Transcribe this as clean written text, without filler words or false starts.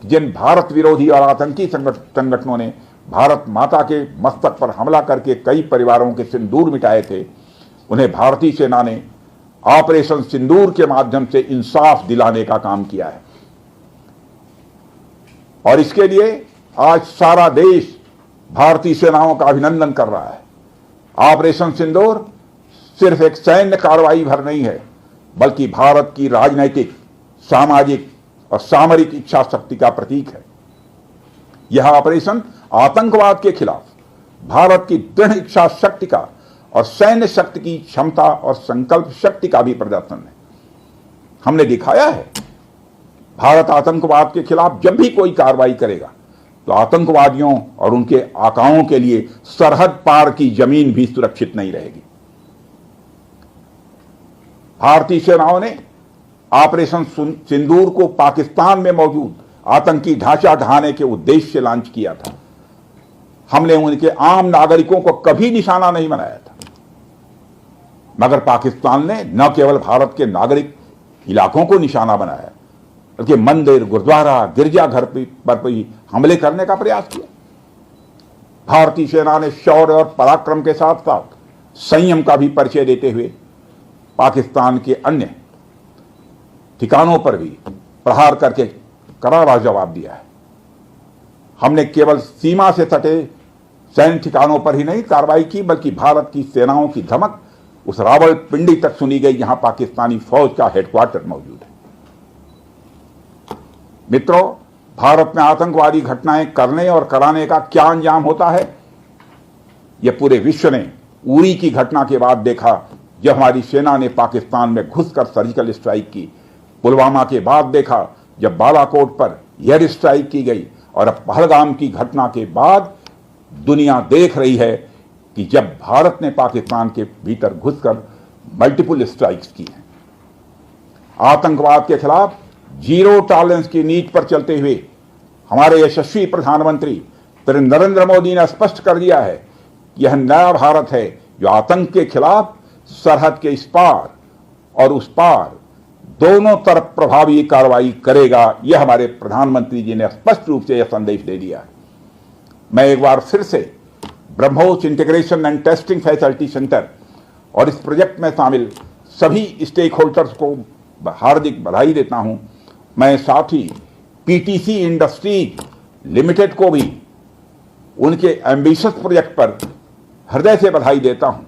जिन भारत विरोधी और आतंकी संगठनों ने भारत माता के मस्तक पर हमला करके कई परिवारों के सिंदूर मिटाए थे, उन्हें भारतीय सेना ने ऑपरेशन सिंदूर के माध्यम से इंसाफ दिलाने का काम किया है। और इसके लिए आज सारा देश भारतीय सेनाओं का अभिनंदन कर रहा है। ऑपरेशन सिंदूर सिर्फ एक सैन्य कार्रवाई भर नहीं है, बल्कि भारत की राजनैतिक, सामाजिक और सामरिक इच्छा शक्ति का प्रतीक है। यह ऑपरेशन आतंकवाद के खिलाफ भारत की दृढ़ इच्छा शक्ति का और सैन्य शक्ति की क्षमता और संकल्प शक्ति का भी प्रदर्शन है। हमने दिखाया है, भारत आतंकवाद के खिलाफ जब भी कोई कार्रवाई करेगा तो आतंकवादियों और उनके आकाओं के लिए सरहद पार की जमीन भी सुरक्षित नहीं रहेगी। भारतीय सेनाओं ने ऑपरेशन सिंदूर को पाकिस्तान में मौजूद आतंकी ढांचा ढहाने के उद्देश्य से लॉन्च किया था। हमने उनके आम नागरिकों को कभी निशाना नहीं बनाया था, मगर पाकिस्तान ने न केवल भारत के नागरिक इलाकों को निशाना बनाया, बल्कि मंदिर, गुरुद्वारा, गिरजाघर पर भी हमले करने का प्रयास किया। भारतीय सेना ने शौर्य और पराक्रम के साथ साथ संयम का भी परिचय देते हुए पाकिस्तान के अन्य ठिकानों पर भी प्रहार करके करारा जवाब दिया है। हमने केवल सीमा से सटे सैन्य ठिकानों पर ही नहीं कार्रवाई की, बल्कि भारत की सेनाओं की धमक उस रावलपिंडी तक सुनी गई जहां पाकिस्तानी फौज का हेडक्वार्टर मौजूद है। मित्रों, भारत में आतंकवादी घटनाएं करने और कराने का क्या अंजाम होता है, यह पूरे विश्व ने उरी की घटना के बाद देखा, जब हमारी सेना ने पाकिस्तान में घुसकर सर्जिकल स्ट्राइक की। पुलवामा के बाद देखा, जब बालाकोट पर एयर स्ट्राइक की गई। और अब पहलगाम की घटना के बाद दुनिया देख रही है कि जब भारत ने पाकिस्तान के भीतर घुसकर मल्टीपल स्ट्राइक्स की हैं। आतंकवाद के खिलाफ जीरो टॉलरेंस की नीति पर चलते हुए हमारे यशस्वी प्रधानमंत्री नरेंद्र मोदी ने स्पष्ट कर दिया है कि यह नया भारत है जो आतंक के खिलाफ सरहद के इस पार और उस पार दोनों तरफ प्रभावी कार्रवाई करेगा। यह हमारे प्रधानमंत्री जी ने स्पष्ट रूप से यह संदेश दे दिया है। मैं एक बार फिर से BrahMos integration and testing facility centre और इस प्रोजेक्ट में शामिल सभी स्टेक होल्डर्स को हार्दिक बधाई देता हूं। मैं साथ ही पीटीसी इंडस्ट्रीज लिमिटेड को भी उनके एम्बिशियस प्रोजेक्ट पर हृदय से बधाई देता हूं।